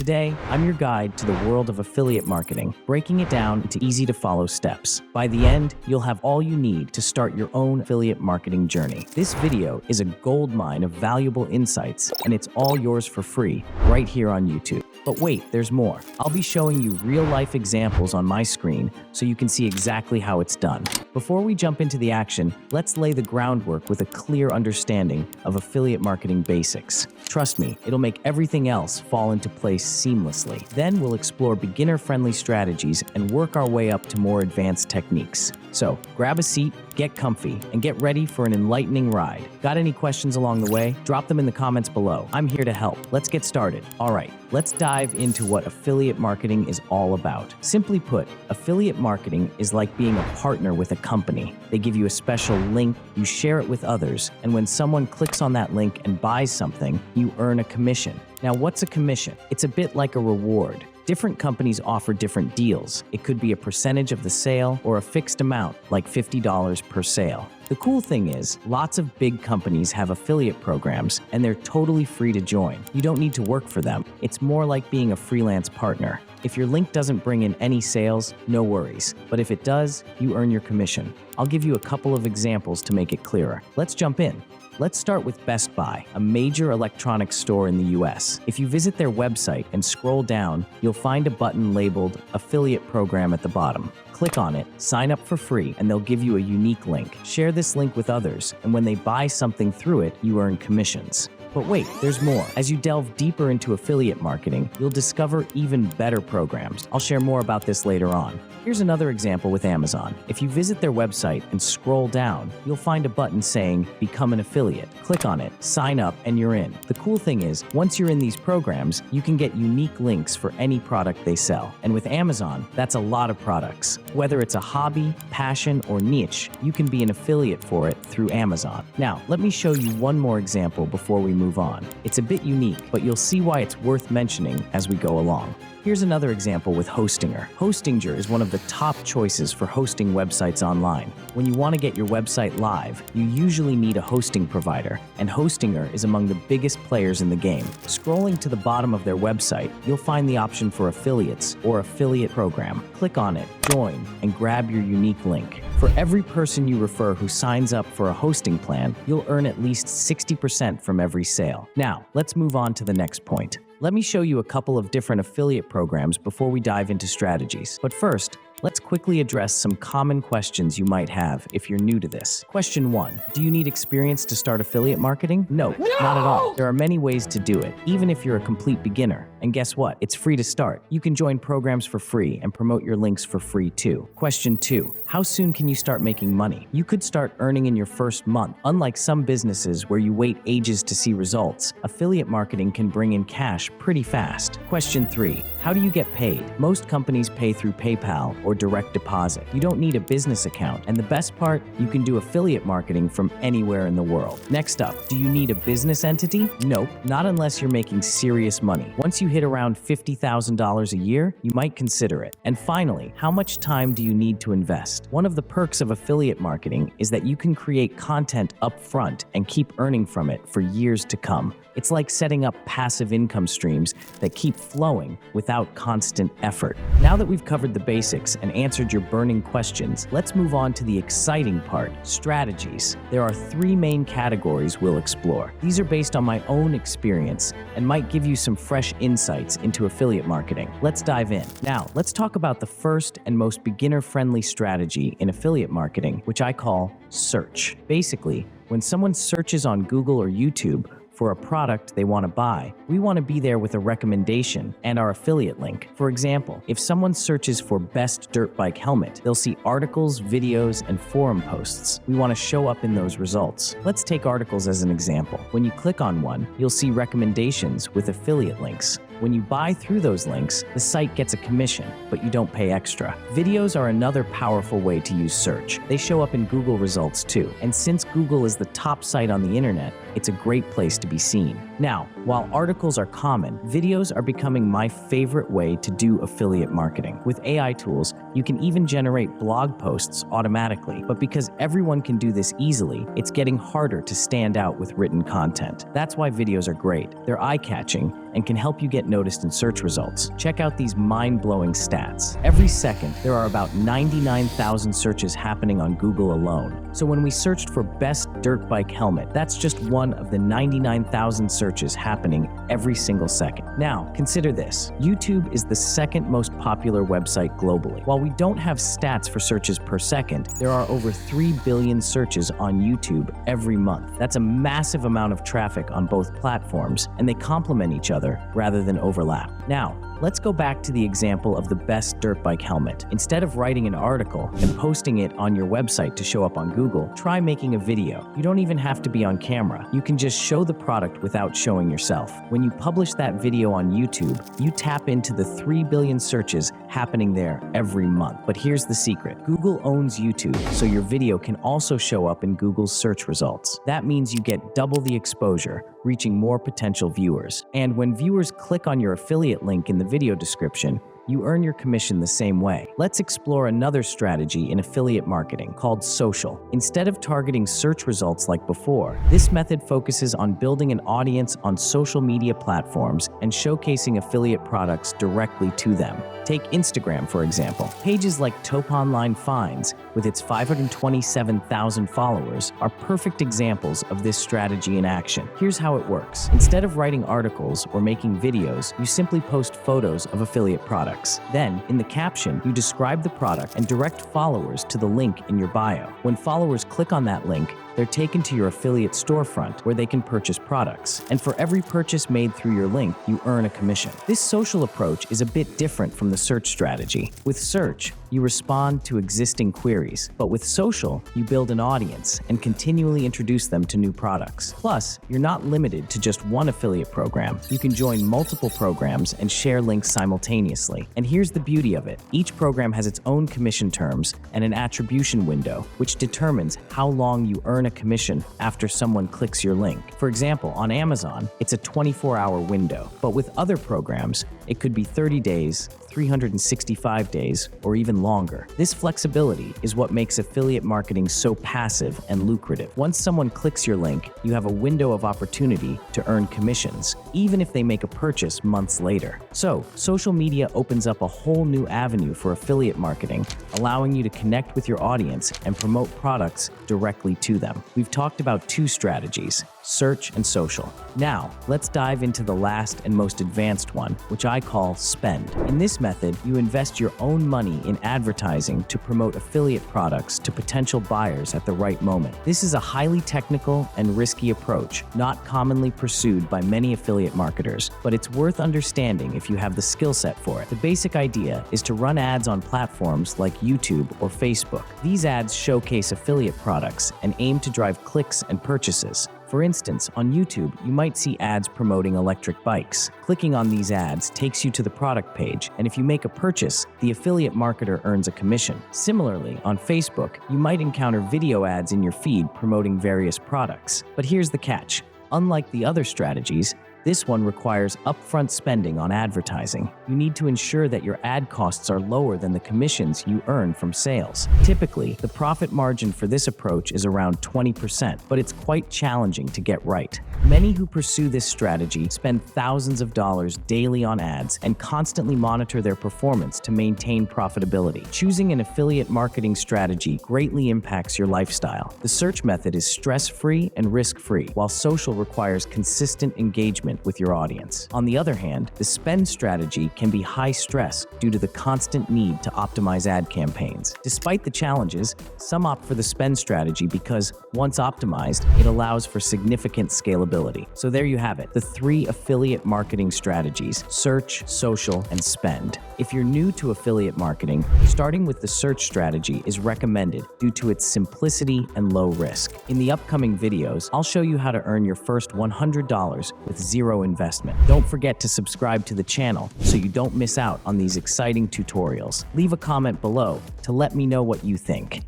Today, I'm your guide to the world of affiliate marketing, breaking it down into easy-to-follow steps. By the end, you'll have all you need to start your own affiliate marketing journey. This video is a goldmine of valuable insights, and it's all yours for free, right here on YouTube. But wait, there's more. I'll be showing you real-life examples on my screen so you can see exactly how it's done. Before we jump into the action, let's lay the groundwork with a clear understanding of affiliate marketing basics. Trust me, it'll make everything else fall into place seamlessly. Then we'll explore beginner-friendly strategies and work our way up to more advanced techniques. So, grab a seat, get comfy, and get ready for an enlightening ride. Got any questions along the way? Drop them in the comments below. I'm here to help. Let's get started. All right, let's dive into what affiliate marketing is all about. Simply put, affiliate marketing is like being a partner with a company. They give you a special link, you share it with others, and when someone clicks on that link and buys something, you earn a commission. Now, what's a commission? It's a bit like a reward. Different companies offer different deals. It could be a percentage of the sale or a fixed amount, like $50 per sale. The cool thing is, lots of big companies have affiliate programs, and they're totally free to join. You don't need to work for them. It's more like being a freelance partner. If your link doesn't bring in any sales, no worries. But if it does, you earn your commission. I'll give you a couple of examples to make it clearer. Let's jump in. Let's start with Best Buy, a major electronics store in the US. If you visit their website and scroll down, you'll find a button labeled Affiliate Program at the bottom. Click on it, sign up for free, and they'll give you a unique link. Share this link with others, and when they buy something through it, you earn commissions. But wait, there's more. As you delve deeper into affiliate marketing, you'll discover even better programs. I'll share more about this later on. Here's another example with Amazon. If you visit their website and scroll down, you'll find a button saying Become an Affiliate. Click on it, sign up, and you're in. The cool thing is, once you're in these programs, you can get unique links for any product they sell. And with Amazon, that's a lot of products. Whether it's a hobby, passion, or niche, you can be an affiliate for it through Amazon. Now, let me show you one more example before we move on. It's a bit unique, but you'll see why it's worth mentioning as we go along. Here's another example with Hostinger. Hostinger is one of the top choices for hosting websites online. When you want to get your website live, you usually need a hosting provider, and Hostinger is among the biggest players in the game. Scrolling to the bottom of their website, you'll find the option for affiliates or affiliate program. Click on it, join, and grab your unique link. For every person you refer who signs up for a hosting plan, you'll earn at least 60% from every sale. Now, let's move on to the next point. Let me show you a couple of different affiliate programs before we dive into strategies. But first, let's quickly address some common questions you might have if you're new to this. Question 1. Do you need experience to start affiliate marketing? No, not at all. There are many ways to do it, even if you're a complete beginner. And guess what? It's free to start. You can join programs for free and promote your links for free too. Question 2. How soon can you start making money? You could start earning in your first month. Unlike some businesses where you wait ages to see results, affiliate marketing can bring in cash pretty fast. Question 3. How do you get paid? Most companies pay through PayPal or direct deposit. You don't need a business account, and the best part, you can do affiliate marketing from anywhere in the world. Next up, do you need a business entity? Nope, not unless you're making serious money. Once you hit around $50,000 a year, you might consider it. And finally, how much time do you need to invest? One of the perks of affiliate marketing is that you can create content up front and keep earning from it for years to come. It's like setting up passive income streams that keep flowing without constant effort. Now that we've covered the basics and answered your burning questions, let's move on to the exciting part, strategies. There are 3 main categories we'll explore. These are based on my own experience and might give you some fresh insights into affiliate marketing. Let's dive in. Now, let's talk about the first and most beginner-friendly strategy in affiliate marketing, which I call search. Basically, when someone searches on Google or YouTube for a product they want to buy, we want to be there with a recommendation and our affiliate link. For example, if someone searches for best dirt bike helmet, they'll see articles, videos, and forum posts. We want to show up in those results. Let's take articles as an example. When you click on one, you'll see recommendations with affiliate links. When you buy through those links, the site gets a commission, but you don't pay extra. Videos are another powerful way to use search. They show up in Google results too. And since Google is the top site on the internet, it's a great place to be seen. Now, while articles are common, videos are becoming my favorite way to do affiliate marketing. With AI tools, you can even generate blog posts automatically. But because everyone can do this easily, it's getting harder to stand out with written content. That's why videos are great. They're eye-catching and can help you get noticed in search results. Check out these mind-blowing stats. Every second, there are about 99,000 searches happening on Google alone. So when we searched for best dirt bike helmet, that's just one of the 99,000 searches happening every single second. Now, consider this. YouTube is the second most popular website globally. While we don't have stats for searches per second, there are over 3 billion searches on YouTube every month. That's a massive amount of traffic on both platforms, and they complement each other rather than overlap. Now, let's go back to the example of the best dirt bike helmet. Instead of writing an article and posting it on your website to show up on Google, try making a video. You don't even have to be on camera. You can just show the product without showing yourself. When you publish that video on YouTube, you tap into the 3 billion searches happening there every month. But here's the secret. Google owns YouTube, so your video can also show up in Google's search results. That means you get double the exposure, reaching more potential viewers. And when viewers click on your affiliate link in the video description, you earn your commission the same way. Let's explore another strategy in affiliate marketing called social. Instead of targeting search results like before, this method focuses on building an audience on social media platforms and showcasing affiliate products directly to them. Take Instagram, for example. Pages like Top Online Finds, with its 527,000 followers, are perfect examples of this strategy in action. Here's how it works. Instead of writing articles or making videos, you simply post photos of affiliate products. Then, in the caption, you describe the product and direct followers to the link in your bio. When followers click on that link, they're taken to your affiliate storefront where they can purchase products. And for every purchase made through your link, you earn a commission. This social approach is a bit different from the search strategy. With search, you respond to existing queries, but with social, you build an audience and continually introduce them to new products. Plus, you're not limited to just one affiliate program. You can join multiple programs and share links simultaneously. And here's the beauty of it. Each program has its own commission terms and an attribution window, which determines how long you earn a commission after someone clicks your link. For example, on Amazon, it's a 24-hour window, but with other programs, it could be 30 days, 365 days, or even longer. This flexibility is what makes affiliate marketing so passive and lucrative. Once someone clicks your link, you have a window of opportunity to earn commissions, even if they make a purchase months later. So, social media opens up a whole new avenue for affiliate marketing, allowing you to connect with your audience and promote products directly to them. We've talked about two strategies: search and social. Now, let's dive into the last and most advanced one, which I call spend. In this method, you invest your own money in advertising to promote affiliate products to potential buyers at the right moment. This is a highly technical and risky approach, not commonly pursued by many affiliate marketers, but it's worth understanding if you have the skill set for it. The basic idea is to run ads on platforms like YouTube or Facebook. These ads showcase affiliate products and aim to drive clicks and purchases. For instance, on YouTube, you might see ads promoting electric bikes. Clicking on these ads takes you to the product page, and if you make a purchase, the affiliate marketer earns a commission. Similarly, on Facebook, you might encounter video ads in your feed promoting various products. But here's the catch. Unlike the other strategies, this one requires upfront spending on advertising. You need to ensure that your ad costs are lower than the commissions you earn from sales. Typically, the profit margin for this approach is around 20%, but it's quite challenging to get right. Many who pursue this strategy spend thousands of dollars daily on ads and constantly monitor their performance to maintain profitability. Choosing an affiliate marketing strategy greatly impacts your lifestyle. The search method is stress-free and risk-free, while social requires consistent engagement with your audience. On the other hand, the spend strategy can be high stress due to the constant need to optimize ad campaigns. Despite the challenges, some opt for the spend strategy because, once optimized, it allows for significant scalability. So there you have it, the 3 affiliate marketing strategies: search, social, and spend. If you're new to affiliate marketing, starting with the search strategy is recommended due to its simplicity and low risk. In the upcoming videos, I'll show you how to earn your first $100 with zero investment. Don't forget to subscribe to the channel so you don't miss out on these exciting tutorials. Leave a comment below to let me know what you think.